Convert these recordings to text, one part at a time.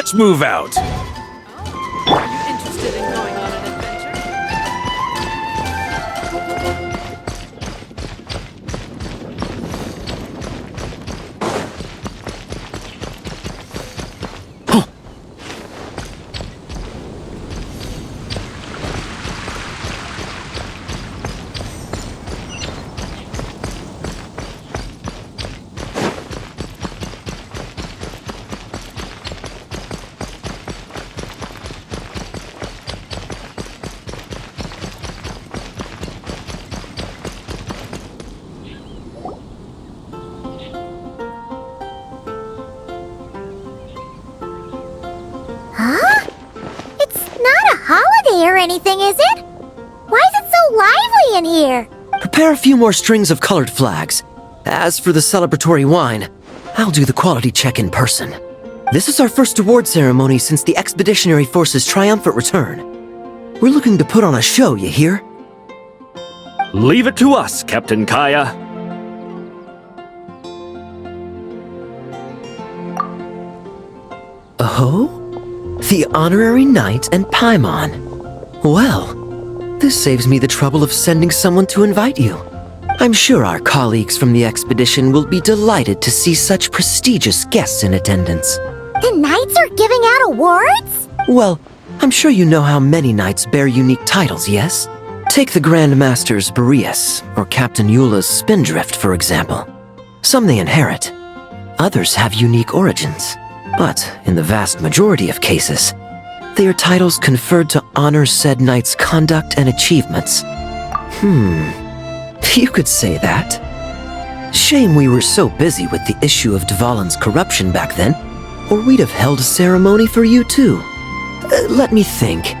Let's move out. Are you interested in going on an adventure? Huh? It's not a holiday or anything, is it? Why is it so lively in here? Prepare a few more strings of colored flags. As for the celebratory wine, I'll do the quality check in person. This is our first award ceremony since the Expeditionary Force's triumphant return. We're looking to put on a show, you hear? Leave it to us, Captain Kaya. Oh? The Honorary Knight and Paimon. Well, this saves me the trouble of sending someone to invite you. I'm sure our colleagues from the expedition will be delighted to see such prestigious guests in attendance. The knights are giving out awards? Well, I'm sure you know how many knights bear unique titles, yes? Take the Grand Master's Boreas, or Captain Eula's Spindrift, for example. Some they inherit. Others have unique origins. But in the vast majority of cases, they are titles conferred to honor said knight's conduct and achievements. You could say that. Shame we were so busy with the issue of Dvalin's corruption back then, or we'd have held a ceremony for you too. Let me think.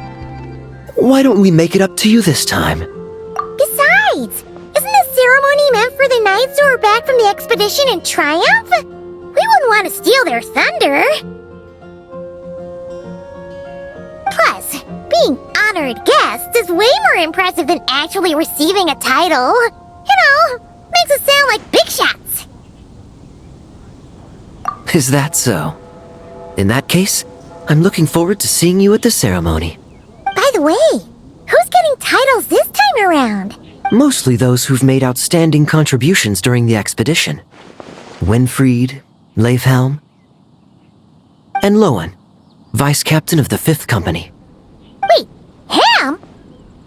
Why don't we make it up to you this time? Besides, isn't the ceremony meant for the knights who are back from the expedition in triumph? We wouldn't want to steal their thunder. Plus, being honored guests is way more impressive than actually receiving a title. You know, makes us sound like big shots. Is that so? In that case, I'm looking forward to seeing you at the ceremony. By the way, who's getting titles this time around? Mostly those who've made outstanding contributions during the expedition. Winfried, Leifhelm, and Lohen, Vice Captain of the 5th Company. Wait, Ham?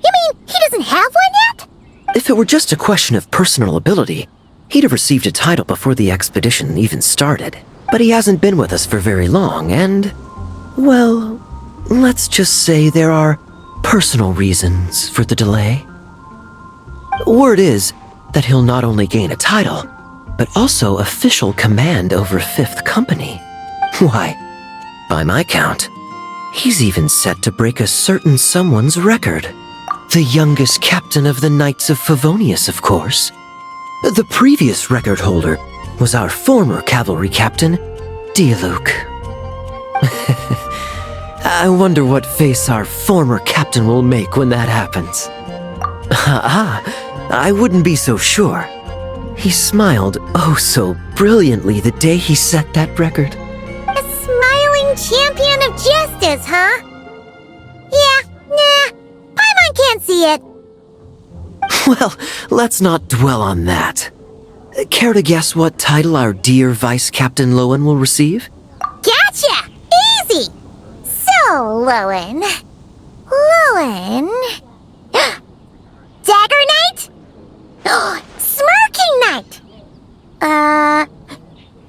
You mean he doesn't have one yet? If it were just a question of personal ability, he'd have received a title before the expedition even started. But he hasn't been with us for very long, and, well, let's just say there are personal reasons for the delay. Word is that he'll not only gain a title, but also official command over 5th Company. Why, by my count, he's even set to break a certain someone's record. The youngest captain of the Knights of Favonius, of course. The previous record holder was our former cavalry captain, Diluc. I wonder what face our former captain will make when that happens. I wouldn't be so sure. He smiled oh so brilliantly the day he set that record. A smiling champion of justice, huh? Yeah, nah, Paimon can't see it. Well, let's not dwell on that. Care to guess what title our dear Vice Captain Lohen will receive? Gotcha! Easy! So, Lohen... Dagger Knight? Smirking Knight!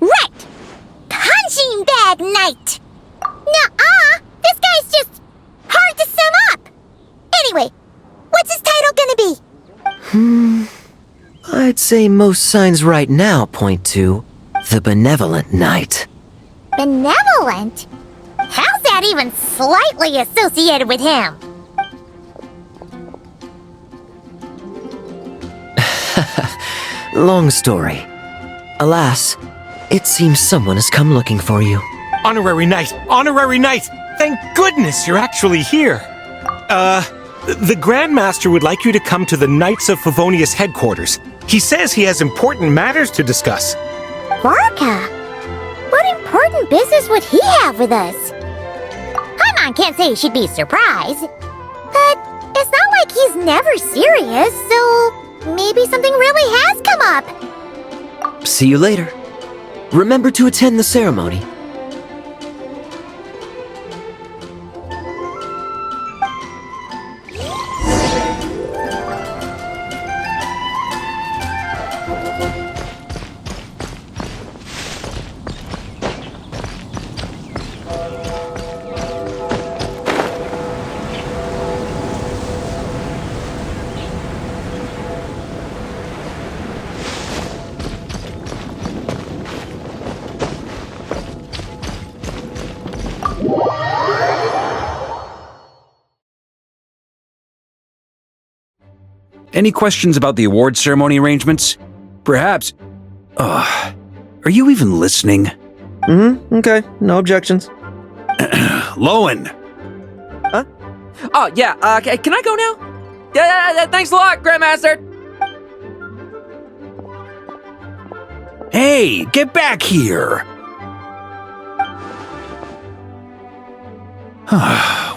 Right! Punching Bag Knight! Nuh-uh! This guy's just hard to sum up! Anyway, what's his title gonna be? I'd say most signs right now point to the Benevolent Knight. Benevolent? How's that even slightly associated with him? Long story. Alas, it seems someone has come looking for you. Honorary Knight! Honorary Knight! Thank goodness you're actually here! The Grand Master would like you to come to the Knights of Favonius Headquarters. He says he has important matters to discuss. Varka? What important business would he have with us? Paimon can't say she'd be surprised. But it's not like he's never serious, so maybe something really has come up. See you later. Remember to attend the ceremony. Any questions about the award ceremony arrangements? Perhaps. Are you even listening? Okay. No objections. Lohen! Huh? Oh, yeah, can I go now? Yeah, thanks a lot, Grandmaster! Hey, get back here!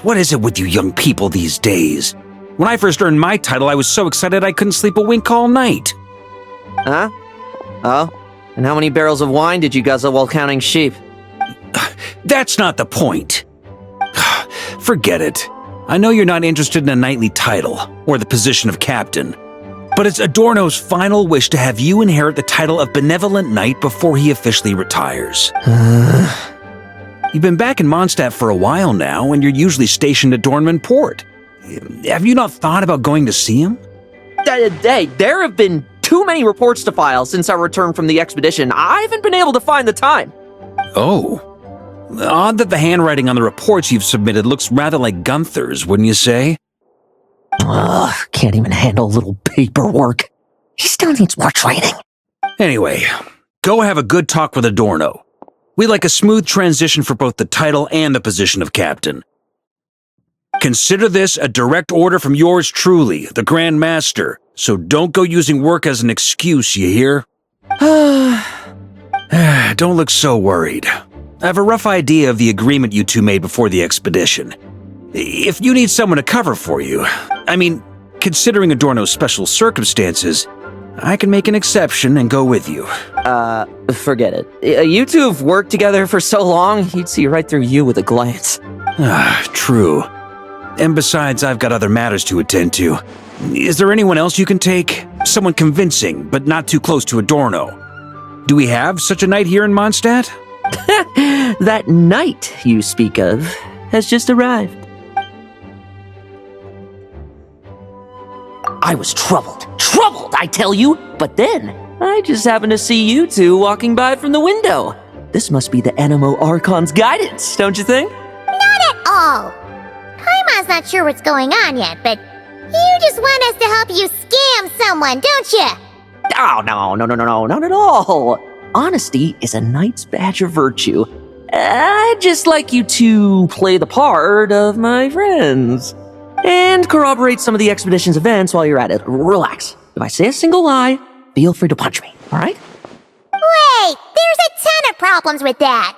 What is it with you young people these days? When I first earned my title, I was so excited I couldn't sleep a wink all night. Huh? Oh? And how many barrels of wine did you guzzle while counting sheep? That's not the point. Forget it. I know you're not interested in a knightly title, or the position of captain, but it's Adorno's final wish to have you inherit the title of Benevolent Knight before he officially retires. You've been back in Mondstadt for a while now, and you're usually stationed at Dornman Port. Have you not thought about going to see him? Hey, there have been too many reports to file since our return from the expedition. I haven't been able to find the time. Oh. Odd that the handwriting on the reports you've submitted looks rather like Gunther's, wouldn't you say? Ugh, can't even handle a little paperwork. He still needs more training. Anyway, go have a good talk with Adorno. We'd like a smooth transition for both the title and the position of captain. Consider this a direct order from yours truly, the Grand Master, so don't go using work as an excuse, you hear? Don't look so worried. I have a rough idea of the agreement you two made before the expedition. If you need someone to cover for you, considering Adorno's special circumstances, I can make an exception and go with you. Forget it. You two have worked together for so long, he'd see right through you with a glance. True. And besides, I've got other matters to attend to. Is there anyone else you can take? Someone convincing, but not too close to Adorno. Do we have such a knight here in Mondstadt? That knight you speak of has just arrived. I was troubled, I tell you, but then I just happened to see you two walking by from the window. This must be the Animo Archon's guidance, don't you think? Not at all. Paimon's not sure what's going on yet, but you just want us to help you scam someone, don't you? Oh, no, not at all. Honesty is a knight's badge of virtue. I'd just like you to play the part of my friends. And corroborate some of the expedition's events while you're at it. Relax. If I say a single lie, feel free to punch me, alright? Wait, there's a ton of problems with that.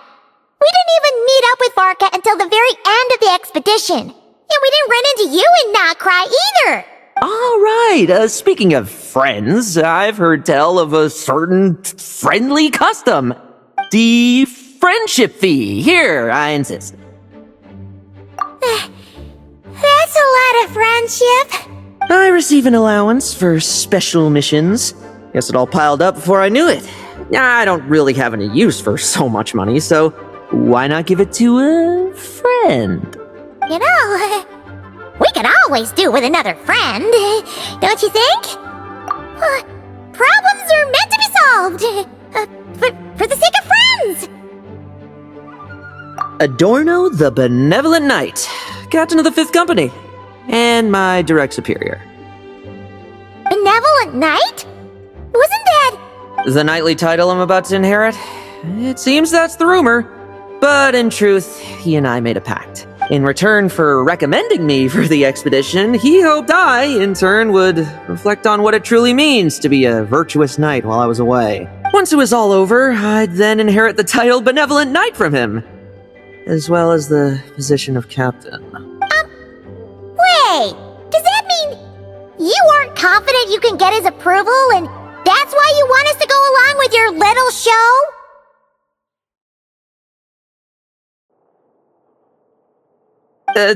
We didn't even meet up with Varka until the very end of the expedition. And we didn't run into you and not cry either. Alright, speaking of friends, I've heard tell of a certain friendly custom. The friendship fee. Here, I insist. That's a lot of friendship. I receive an allowance for special missions. Guess it all piled up before I knew it. I don't really have any use for so much money, so why not give it to a friend? You know, we could always do with another friend, don't you think? Problems are meant to be solved. For the sake of friends. Adorno the Benevolent Knight, Captain of the 5th Company, and my direct superior. Benevolent Knight? Wasn't that... The knightly title I'm about to inherit? It seems that's the rumor. But in truth, he and I made a pact. In return for recommending me for the expedition, he hoped I, in turn, would reflect on what it truly means to be a virtuous knight while I was away. Once it was all over, I'd then inherit the title Benevolent Knight from him. as well as the position of captain. Wait, does that mean you aren't confident you can get his approval and that's why you want us to go along with your little show?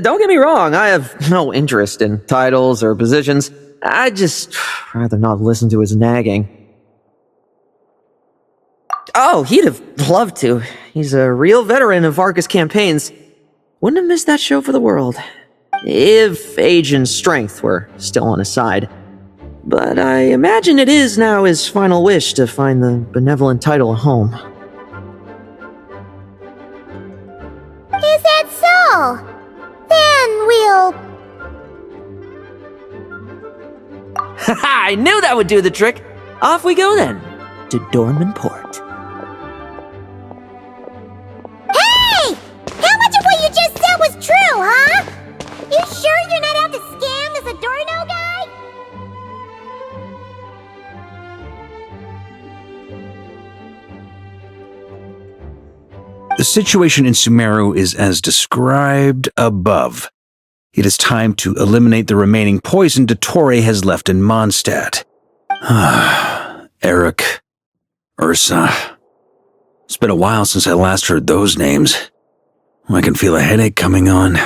Don't get me wrong, I have no interest in titles or positions. I'd just rather not listen to his nagging. Oh, he'd have loved to. He's a real veteran of Varka's campaigns. Wouldn't have missed that show for the world. If age and strength were still on his side. But I imagine it is now his final wish to find the benevolent title a home. Is that so? Then we'll... Haha, I knew that would do the trick! Off we go then, to Dornman Port. Hey! How much of what you just said was true, huh? You sure you're not out to scam this Adorno guy? The situation in Sumeru is as described above. It is time to eliminate the remaining poison Dottore has left in Mondstadt. Eric, Ursa. It's been a while since I last heard those names. I can feel a headache coming on.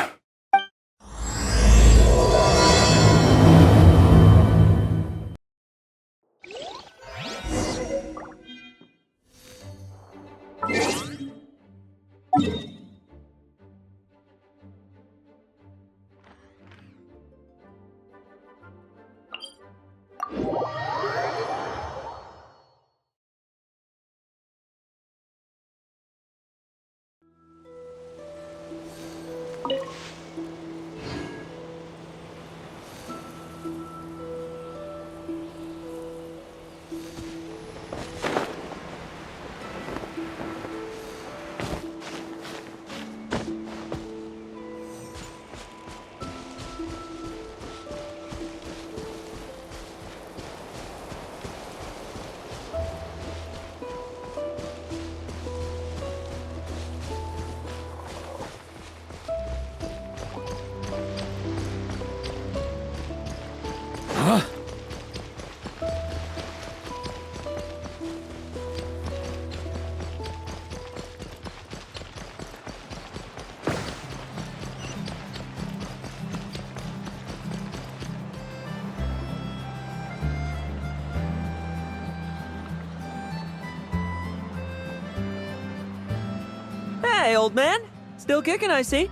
Hey, old man. Still kicking, I see.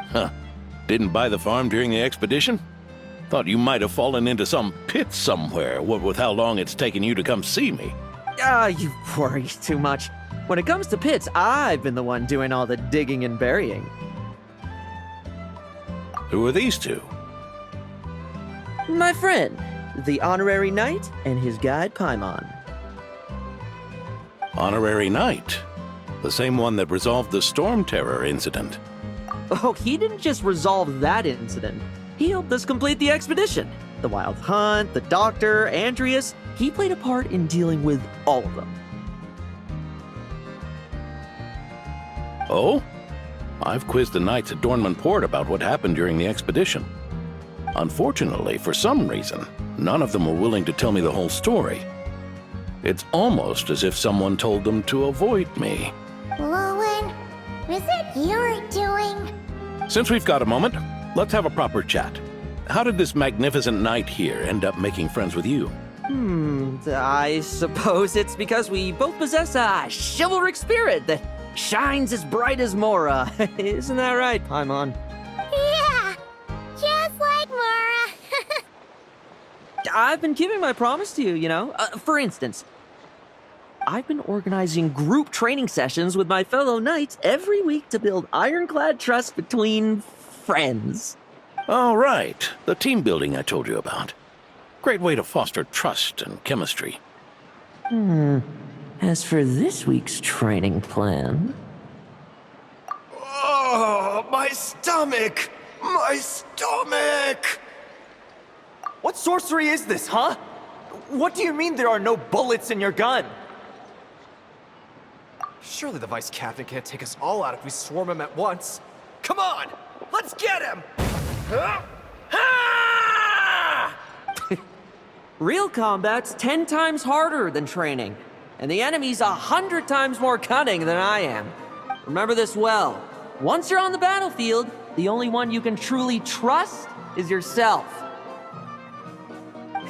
Huh. Didn't buy the farm during the expedition? Thought you might have fallen into some pit somewhere, what with how long it's taken you to come see me. You worry too much. When it comes to pits, I've been the one doing all the digging and burying. Who are these two? My friend, the honorary knight, and his guide Paimon. Honorary Knight. The same one that resolved the storm terror incident. Oh, he didn't just resolve that incident. He helped us complete the expedition. The Wild Hunt, the Doctor, Andreas. He played a part in dealing with all of them. Oh? I've quizzed the knights at Dornman Port about what happened during the expedition. Unfortunately, for some reason, none of them were willing to tell me the whole story. It's almost as if someone told them to avoid me. Lohen, was it your doing? Since we've got a moment, let's have a proper chat. How did this magnificent knight here end up making friends with you? I suppose it's because we both possess a chivalric spirit that shines as bright as Mora. Isn't that right, Paimon? Yeah, just like Mora. I've been keeping my promise to you, you know. For instance, I've been organizing group training sessions with my fellow knights every week to build ironclad trust between friends. Oh, right. The team building I told you about. Great way to foster trust and chemistry. As for this week's training plan... Oh, my stomach! My stomach! What sorcery is this, huh? What do you mean there are no bullets in your gun? Surely the vice captain can't take us all out if we swarm him at once. Come on! Let's get him! Real combat's 10 times harder than training, and the enemy's 100 times more cunning than I am. Remember this well. Once you're on the battlefield, the only one you can truly trust is yourself.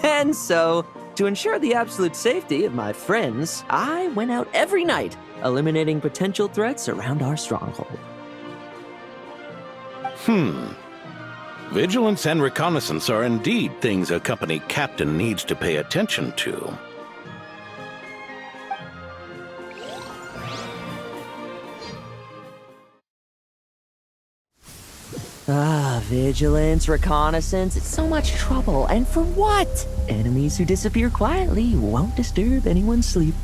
And so, to ensure the absolute safety of my friends, I went out every night, eliminating potential threats around our stronghold. Vigilance and reconnaissance are indeed things a company captain needs to pay attention to. Vigilance, reconnaissance, it's so much trouble, and for what? Enemies who disappear quietly won't disturb anyone's sleep.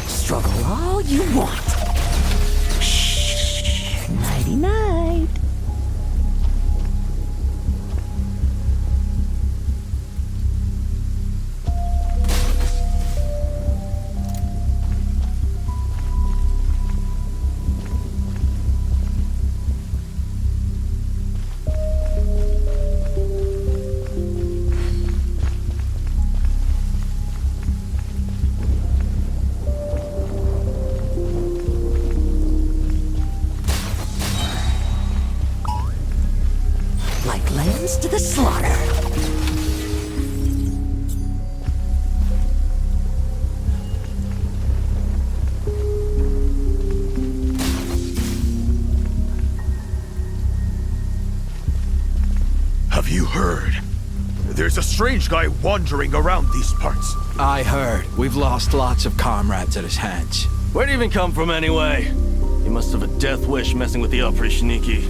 Struggle all you want. Shh, nighty-night. Like lambs to the slaughter. Have you heard? There's a strange guy wandering around these parts. I heard. We've lost lots of comrades at his hands. Where'd he even come from anyway? He must have a death wish messing with the Oprishniki.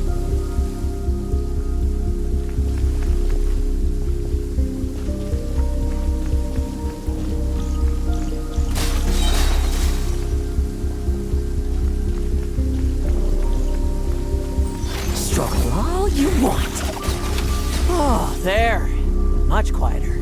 Struggle all you want. Oh, there. Much quieter.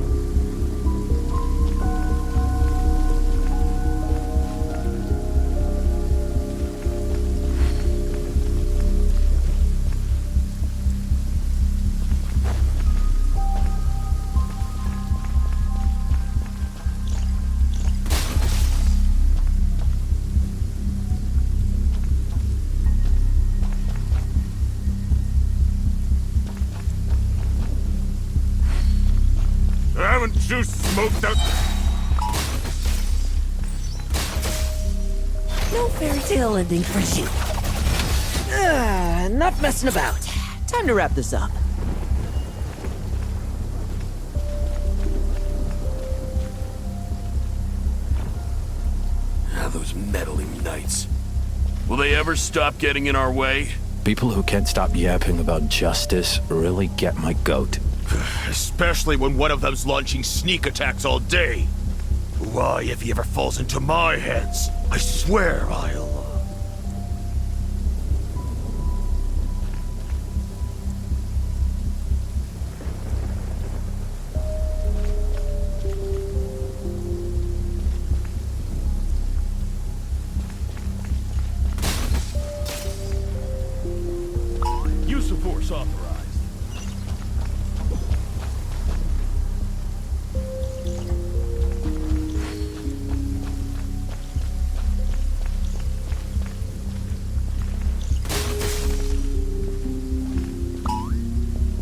Haven't you smoked out? No fairy tale ending for you. Not messing about. Time to wrap this up. Those meddling knights. Will they ever stop getting in our way? People who can't stop yapping about justice really get my goat. Especially when one of them's launching sneak attacks all day. Why, if he ever falls into my hands, I swear I'll... Use of force authorized.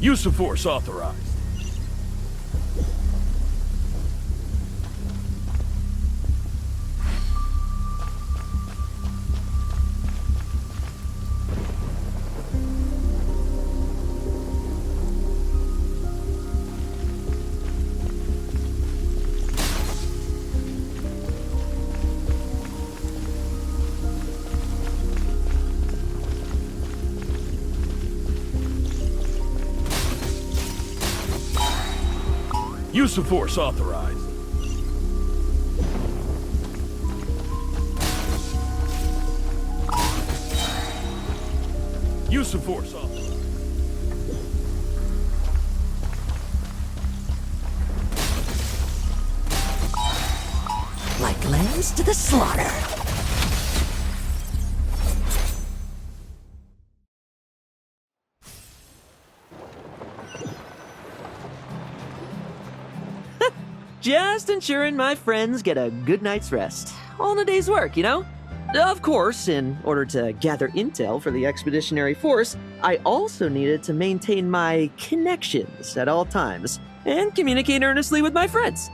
Use of force authorized. Use of force authorized. Use of force authorized. Like lambs to the slaughter. Just ensuring my friends get a good night's rest. All in a day's work, you know? Of course, in order to gather intel for the expeditionary force, I also needed to maintain my connections at all times and communicate earnestly with my friends.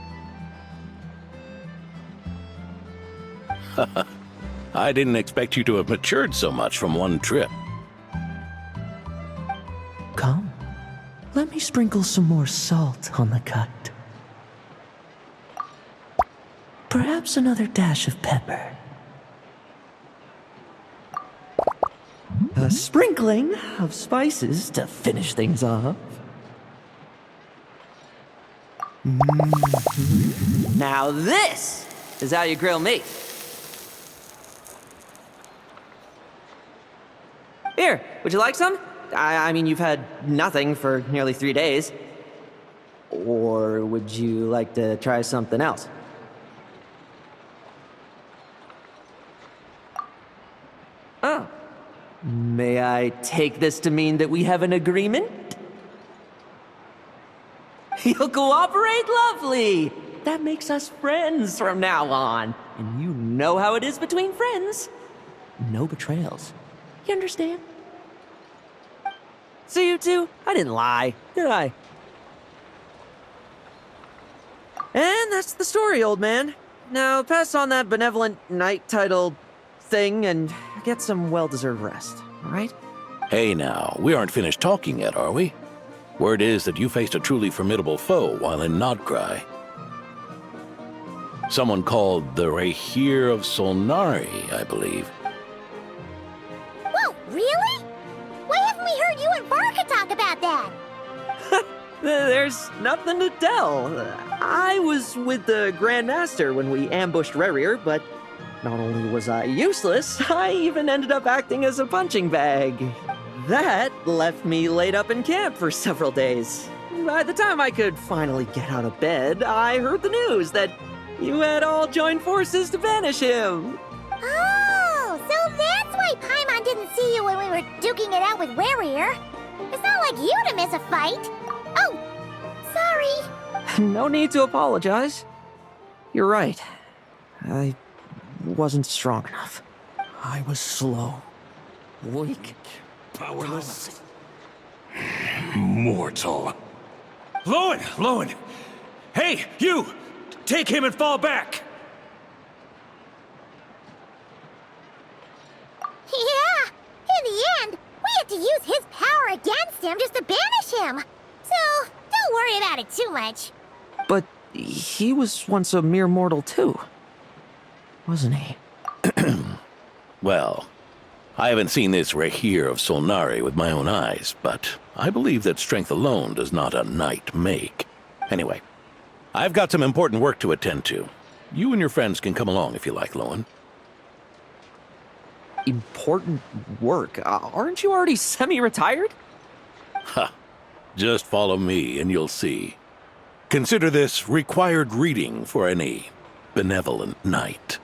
I didn't expect you to have matured so much from one trip. Come, let me sprinkle some more salt on the cut. Perhaps another dash of pepper. A sprinkling of spices to finish things off. Now this is how you grill meat. Here, would you like some? I mean, you've had nothing for nearly 3 days. Or would you like to try something else? Oh. May I take this to mean that we have an agreement? You'll cooperate? Lovely! That makes us friends from now on. And you know how it is between friends. No betrayals. You understand? So you two, I didn't lie, did I? And that's the story, old man. Now pass on that Benevolent Knight title thing and get some well-deserved rest, all right? Hey now, we aren't finished talking yet, are we? Word is that you faced a truly formidable foe while in Nodcry. Someone called the Rächer of Solnari, I believe. Whoa, really? Why haven't we heard you and Varka talk about that? There's nothing to tell. I was with the Grand Master when we ambushed Rächer, but not only was I useless, I even ended up acting as a punching bag. That left me laid up in camp for several days. By the time I could finally get out of bed, I heard the news that you had all joined forces to banish him. Oh, so that's why Paimon didn't see you when we were duking it out with Rächer. It's not like you to miss a fight. Oh, sorry. No need to apologize. You're right. I wasn't strong enough. I was slow, weak, powerless. Mortal. Lohen! Hey, you! Take him and fall back! Yeah, in the end, we had to use his power against him just to banish him. So, don't worry about it too much. But he was once a mere mortal too, wasn't he? Well, I haven't seen this Rächer of Solnari with my own eyes, but I believe that strength alone does not a knight make. Anyway, I've got some important work to attend to. You and your friends can come along if you like, Lohen. Important work? Aren't you already semi-retired? Ha! Just follow me and you'll see. Consider this required reading for any benevolent knight.